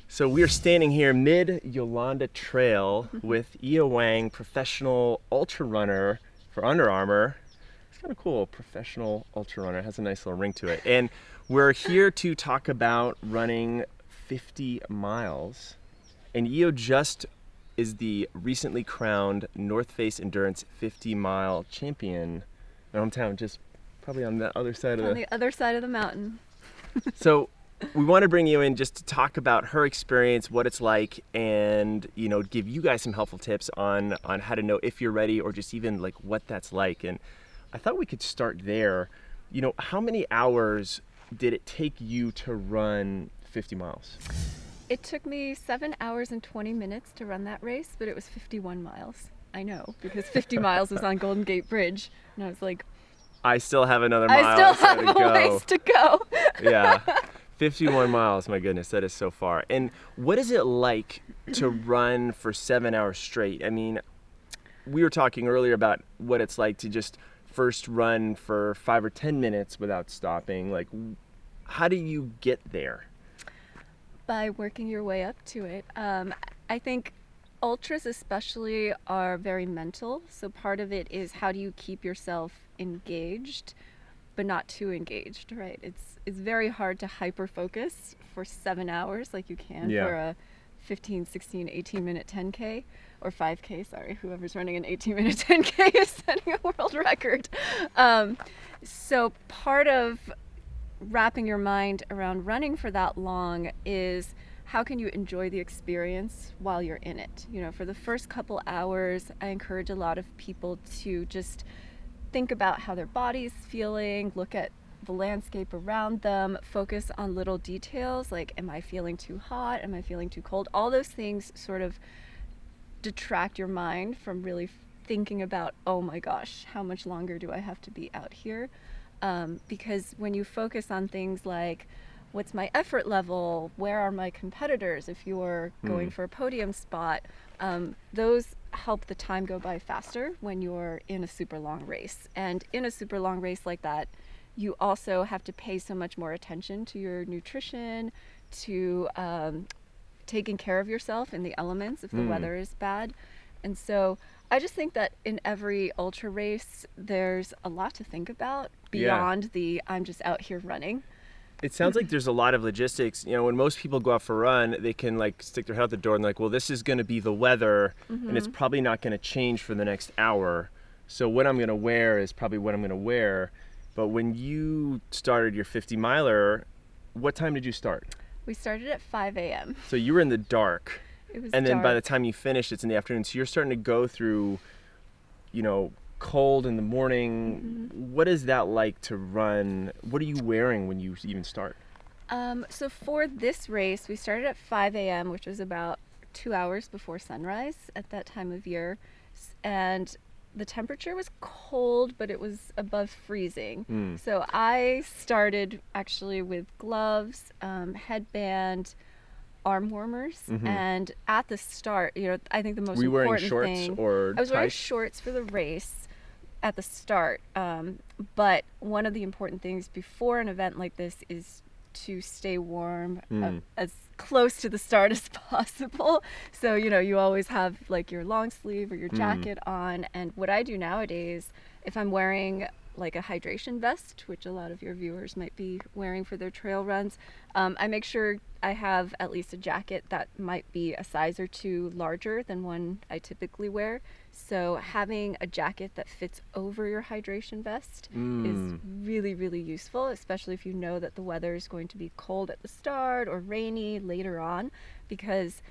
So we're standing here mid Yolanda Trail with YiOu Wang, professional ultra runner for Under Armour. It's kind of cool, professional ultra runner. It has a nice little ring to it. And we're here to talk about running 50 miles. And YiOu just is the recently crowned North Face Endurance 50 mile champion in our hometown, just probably on the other side on the other side of the mountain. So we want to bring you in just to talk about her experience, what it's like, and give you guys some helpful tips on how to know if you're ready or just even like what that's like. And I thought we could start there. How many hours did it take you to run 50 miles? It took me 7 hours and 20 minutes to run that race, but it was 51 miles. I know, because 50 miles was on Golden Gate Bridge, and I was like, I still have another mile. I still have a ways to go. Yeah. 51 miles, my goodness, that is so far. And what is it like to run for 7 hours straight? I mean, we were talking earlier about what it's like to just first run for 5 or 10 minutes without stopping. Like, how do you get there? By working your way up to it. I think ultras especially are very mental. So part of it is how do you keep yourself engaged, but not too engaged, right? It's very hard to hyper focus for 7 hours like you can for a 15, 16, 18 minute 10K or 5K, sorry, whoever's running an 18 minute 10K is setting a world record. So part of wrapping your mind around running for that long is how can you enjoy the experience while you're in it? For the first couple hours, I encourage a lot of people to just think about how their body's feeling, look at the landscape around them, focus on little details like, am I feeling too hot? Am I feeling too cold? All those things sort of detract your mind from really thinking about, oh my gosh, how much longer do I have to be out here? Because when you focus on things like, what's my effort level? Where are my competitors? If you're going for a podium spot, those help the time go by faster when you're in a super long race. And in a super long race like that, you also have to pay so much more attention to your nutrition, to taking care of yourself in the elements if the weather is bad. And so I just think that in every ultra race, there's a lot to think about beyond the I'm just out here running. It sounds like there's a lot of logistics. When most people go out for a run, they can like stick their head out the door and like, well, this is going to be the weather and it's probably not going to change for the next hour. So what I'm going to wear is probably what I'm going to wear. But when you started your 50 miler, what time did you start? We started at 5 a.m. So you were in the dark. It was and then dark. by the time you finished, it's in the afternoon. So you're starting to go through, cold in the morning. What is that like to run? What are you wearing when you even start? So for this race, we started at 5 a.m., which was about 2 hours before sunrise at that time of year. And the temperature was cold, but it was above freezing. So I started actually with gloves, headband, arm warmers, and at the start, I think the most important thing. Were you wearing shorts or I was wearing tights? shorts for the race at the start, but one of the important things before an event like this is to stay warm as close to the start as possible. So, you always have like your long sleeve or your jacket on. And what I do nowadays, if I'm wearing like a hydration vest, which a lot of your viewers might be wearing for their trail runs, I make sure I have at least a jacket that might be a size or two larger than one I typically wear. So having a jacket that fits over your hydration vest is really, really useful, especially if you know that the weather is going to be cold at the start or rainy later on, because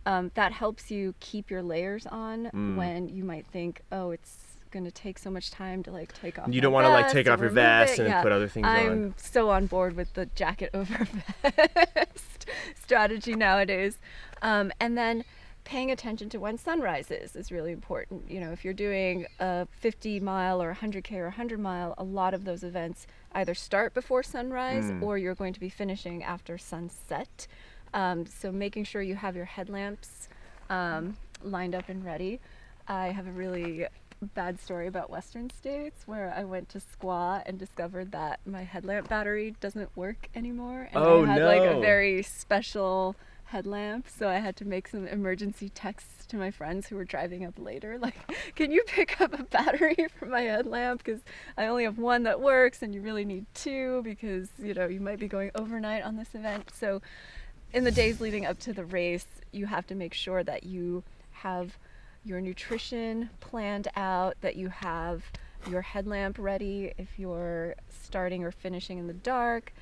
that helps you keep your layers on when you might think, oh, it's going to take so much time to like take off. You don't want to like take off your vest and put other things on. I'm so on board with the jacket over vest strategy nowadays. And then paying attention to when sunrise is really important. If you're doing a 50 mile or 100K or 100 mile, a lot of those events either start before sunrise or you're going to be finishing after sunset. So making sure you have your headlamps lined up and ready. I have a really bad story about Western States where I went to Squaw and discovered that my headlamp battery doesn't work anymore. And I had like a very special headlamp, so I had to make some emergency texts to my friends who were driving up later, like, can you pick up a battery for my headlamp, because I only have one that works and you really need two because, you know, you might be going overnight on this event. So in the days leading up to the race, you have to make sure that you have your nutrition planned out, that you have your headlamp ready if you're starting or finishing in the dark,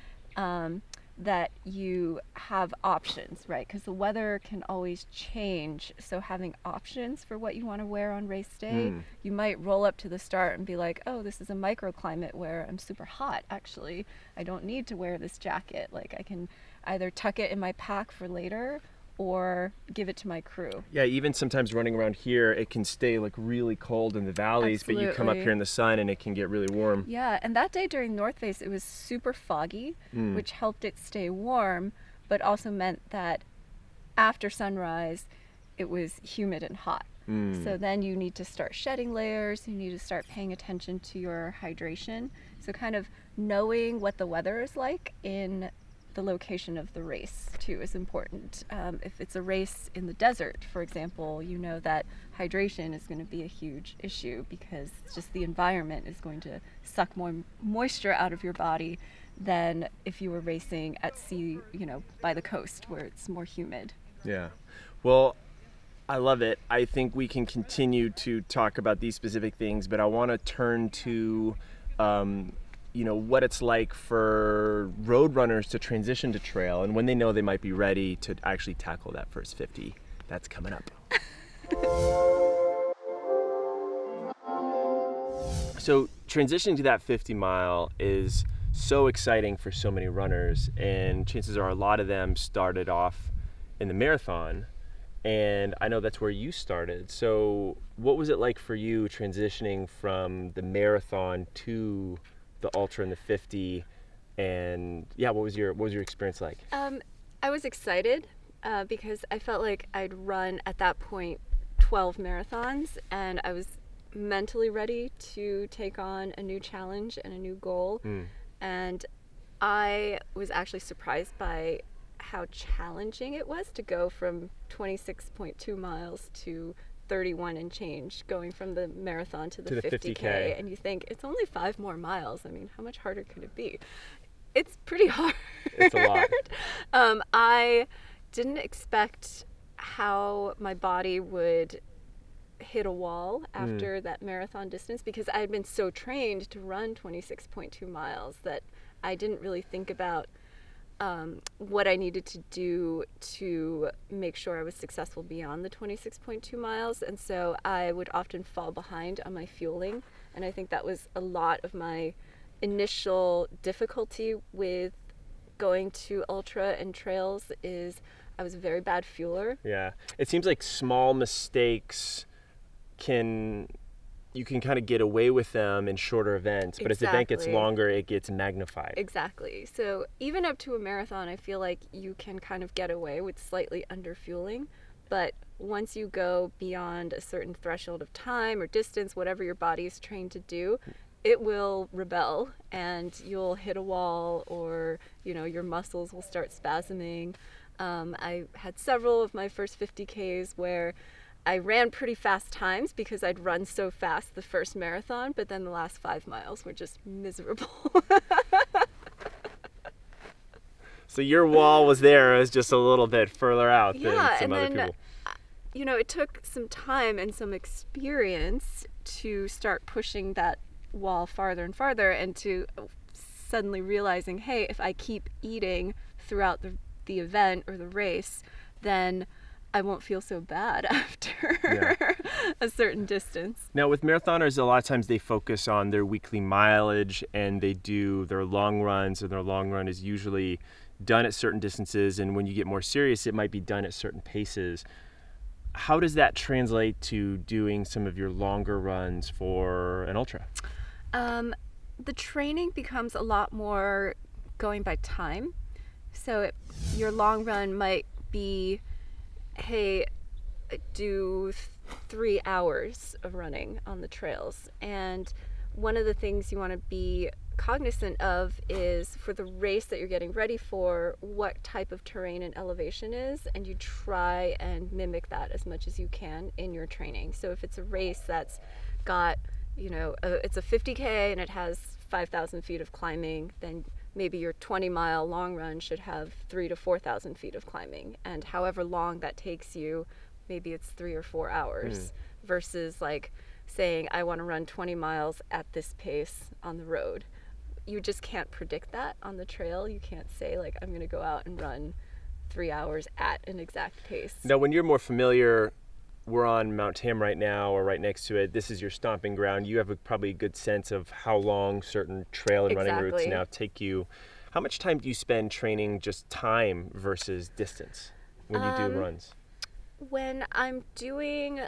that you have options, right? Because the weather can always change. So having options for what you want to wear on race day, you might roll up to the start and be like, oh, this is a microclimate where I'm super hot. Actually, I don't need to wear this jacket. Like, I can either tuck it in my pack for later or give it to my crew. Yeah, even sometimes running around here, it can stay like really cold in the valleys, but you come up here in the sun and it can get really warm. Yeah, and that day during North Face, it was super foggy, which helped it stay warm, but also meant that after sunrise, it was humid and hot. So then you need to start shedding layers, you need to start paying attention to your hydration. So kind of knowing what the weather is like in the location of the race too is important. If it's a race in the desert, for example, you know that hydration is going to be a huge issue because just the environment is going to suck more moisture out of your body than if you were racing at sea, you know, by the coast where it's more humid. Yeah. Well, I love it. I think we can continue to talk about these specific things, but I want to turn to you know, what it's like for road runners to transition to trail and when they know they might be ready to actually tackle that first 50. That's coming up. So transitioning to that 50 mile is so exciting for so many runners, and chances are a lot of them started off in the marathon, and I know that's where you started. So what was it like for you transitioning from the marathon to the ultra and the 50, and yeah, what was your experience like? I was excited because I felt like I'd run at that point 12 marathons, and I was mentally ready to take on a new challenge and a new goal. And I was actually surprised by how challenging it was to go from 26.2 miles to 31 and change, going from the marathon to the 50K. And you think, it's only 5 more miles. I mean, how much harder could it be? It's pretty hard. It's a lot. I didn't expect how my body would hit a wall after that marathon distance, because I had been so trained to run 26.2 miles that I didn't really think about what I needed to do to make sure I was successful beyond the 26.2 miles. And so I would often fall behind on my fueling. And I think that was a lot of my initial difficulty with going to ultra and trails, is I was a very bad fueler. Yeah. It seems like small mistakes you can kind of get away with them in shorter events, but as the event gets longer, it gets magnified. Exactly. So even up to a marathon, I feel like you can kind of get away with slightly under fueling, but once you go beyond a certain threshold of time or distance, whatever your body is trained to do, it will rebel and you'll hit a wall, or, you know, your muscles will start spasming. I had several of my first 50Ks where I ran pretty fast times because I'd run so fast the first marathon, but then the last 5 miles were just miserable. So your wall was there, it was just a little bit further out than some other people. You know, it took some time and some experience to start pushing that wall farther and farther, and to suddenly realizing, hey, if I keep eating throughout the event or the race, then I won't feel so bad after a certain distance. Now with marathoners, a lot of times they focus on their weekly mileage and they do their long runs, and their long run is usually done at certain distances, and when you get more serious, it might be done at certain paces. How does that translate to doing some of your longer runs for an ultra? The training becomes a lot more going by time. So your long run might be, hey, do 3 hours of running on the trails. And one of the things you want to be cognizant of is, for the race that you're getting ready for, what type of terrain and elevation is, and you try and mimic that as much as you can in your training. So if it's a race that's got, it's a 50K and it has 5,000 feet of climbing, then maybe your 20-mile long run should have 3,000 to 4,000 feet of climbing, and however long that takes you, maybe it's 3 or 4 hours, versus like saying, I want to run 20 miles at this pace on the road. You just can't predict that on the trail. You can't say, like, I'm going to go out and run 3 hours at an exact pace. Now, when you're more familiar, we're on Mount Tam right now, or right next to it. This is your stomping ground. You have probably a good sense of how long certain trail and running routes now take you. How much time do you spend training just time versus distance when you do runs? When I'm doing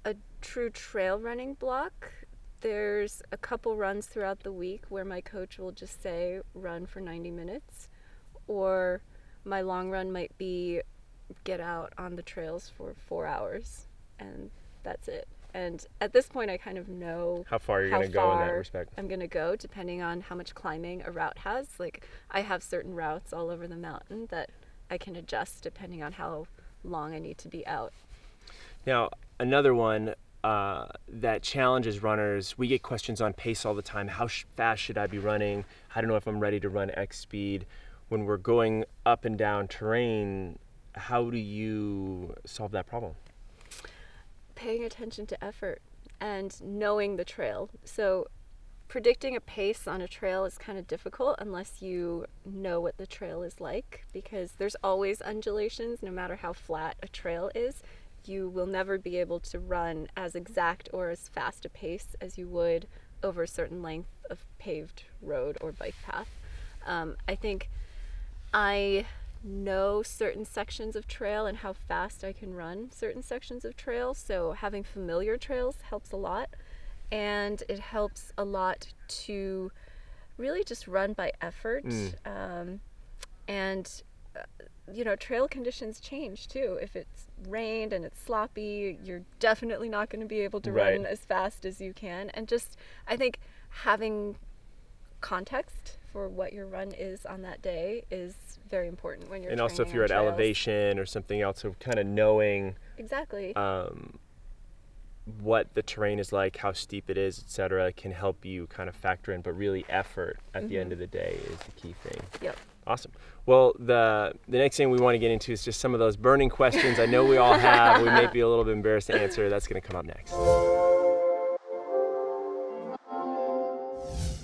a true trail running block, there's a couple runs throughout the week where my coach will just say, run for 90 minutes. Or my long run might be get out on the trails for 4 hours, and that's it. And at this point, I kind of know how far you're going to go in that respect. I'm going to go, depending on how much climbing a route has. Like, I have certain routes all over the mountain that I can adjust depending on how long I need to be out. Now, another one that challenges runners, we get questions on pace all the time. How fast should I be running? I don't know if I'm ready to run X speed. When we're going up and down terrain, how do you solve that problem? Paying attention to effort and knowing the trail. So predicting a pace on a trail is kind of difficult unless you know what the trail is like, because there's always undulations no matter how flat a trail is. You will never be able to run as exact or as fast a pace as you would over a certain length of paved road or bike path. I think I know certain sections of trail and how fast I can run certain sections of trail, so having familiar trails helps a lot, and it helps a lot to really just run by effort. Trail conditions change too. If it's rained and it's sloppy, you're definitely not going to be able to run as fast as you can. And just, I think having context for what your run is on that day is very important when you're training. And also if you're at elevation or something else, so kind of knowing exactly what the terrain is like, how steep it is, etc., can help you kind of factor in, but really effort at the end of the day is the key thing. Yep. Awesome. Well, the next thing we want to get into is just some of those burning questions I know we all have. We may be a little bit embarrassed to answer. That's going to come up next.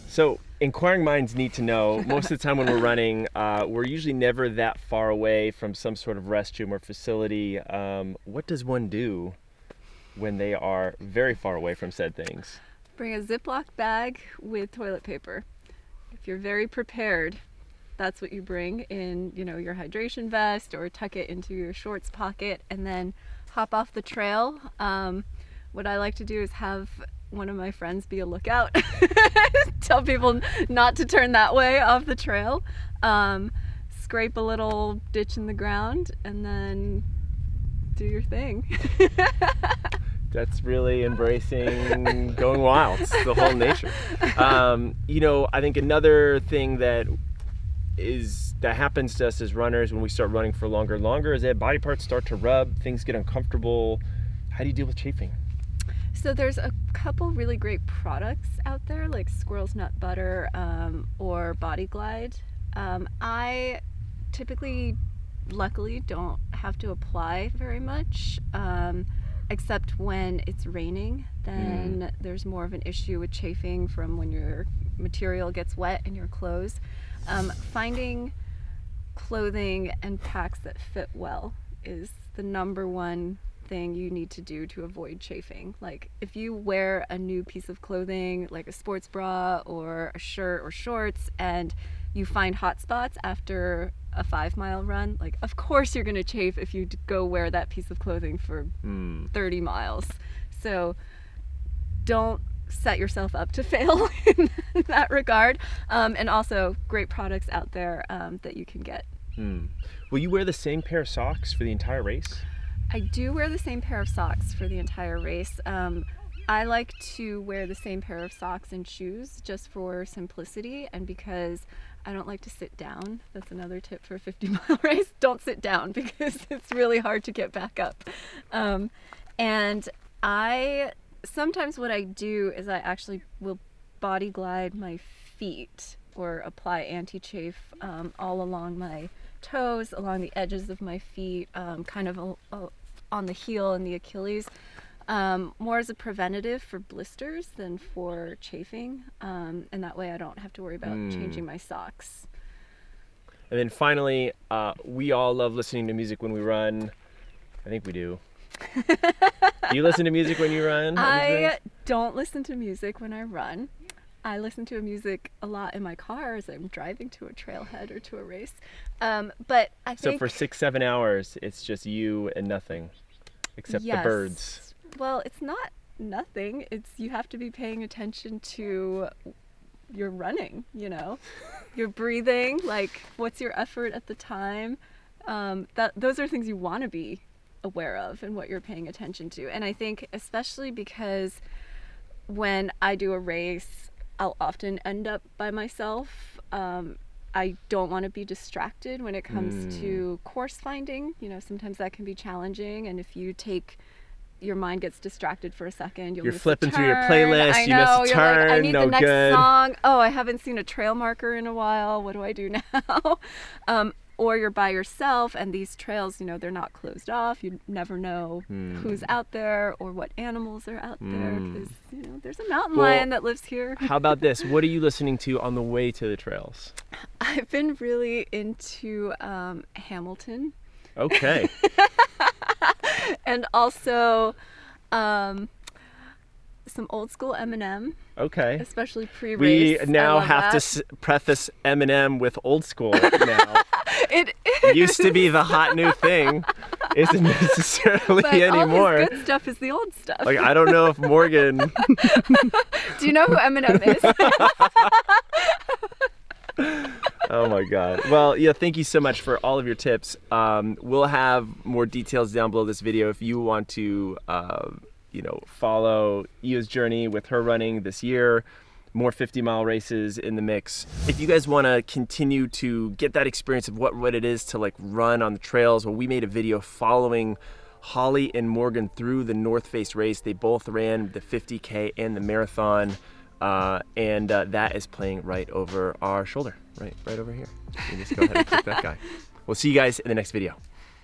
So, inquiring minds need to know, most of the time when we're running, we're usually never that far away from some sort of restroom or facility. What does one do when they are very far away from said things? Bring a Ziploc bag with toilet paper. If you're very prepared, that's what you bring in, your hydration vest, or tuck it into your shorts pocket and then hop off the trail. What I like to do is have one of my friends be a lookout. Tell people not to turn that way off the trail. Scrape a little ditch in the ground and then do your thing. That's really embracing going wild. It's the whole nature. I think another thing that happens to us as runners when we start running for longer and longer is that body parts start to rub, things get uncomfortable. How do you deal with chafing? So there's a couple really great products out there, like Squirrel's Nut Butter or Body Glide. I typically, luckily, don't have to apply very much, except when it's raining. Then there's more of an issue with chafing from when your material gets wet in your clothes. Finding clothing and packs that fit well is the number one thing you need to do to avoid chafing. Like, if you wear a new piece of clothing, like a sports bra or a shirt or shorts, and you find hot spots after a 5-mile run, like, of course you're going to chafe if you go wear that piece of clothing for 30 miles. So don't set yourself up to fail in that regard. And also great products out there that you can get. Will you wear the same pair of socks for the entire race? I do wear the same pair of socks for the entire race. I like to wear the same pair of socks and shoes just for simplicity and because I don't like to sit down. That's another tip for a 50-mile race. Don't sit down because it's really hard to get back up. And sometimes what I do is I actually will body glide my feet or apply anti-chafe all along my toes, along the edges of my feet, kind of on the heel and the Achilles. More as a preventative for blisters than for chafing, and that way I don't have to worry about changing my socks. And then finally, we all love listening to music when we run. I think we do. Do you listen to music when you run? I don't listen to music when I run. I listen to music a lot in my car as I'm driving to a trailhead or to a race. But I think... So for 6-7 hours, it's just you and nothing, except the birds. Well, it's not nothing. You have to be paying attention to your running, you know, your breathing, like what's your effort at the time. Those are things you want to be aware of and what you're paying attention to. And I think especially because when I do a race, I'll often end up by myself. I don't want to be distracted when it comes to course finding. You know, sometimes that can be challenging. And if your mind gets distracted for a second, you're flipping through your playlist, you miss a turn, I need no the next good. song. Oh, I haven't seen a trail marker in a while. What do I do now? Or you're by yourself and these trails, you know, they're not closed off. You never know who's out there or what animals are out there because, you know, there's a mountain lion that lives here. How about this? What are you listening to on the way to the trails? I've been really into Hamilton. Okay. And also some old school Eminem. Okay. Especially pre-race. We now have to preface Eminem with old school now. It used to be the hot new thing. Isn't necessarily but anymore. All his good stuff is the old stuff. Like, I don't know if Morgan... Do you know who Eminem is? Oh my God. Well, yeah, thank you so much for all of your tips. We'll have more details down below this video if you want to, follow YiOu's journey with her running this year. More 50-mile races in the mix. If you guys want to continue to get that experience of what it is to like run on the trails, well, we made a video following Holly and Morgan through the North Face race. They both ran the 50K and the marathon. And that is playing right over our shoulder, right over here. You just go ahead and click that guy. We'll see you guys in the next video.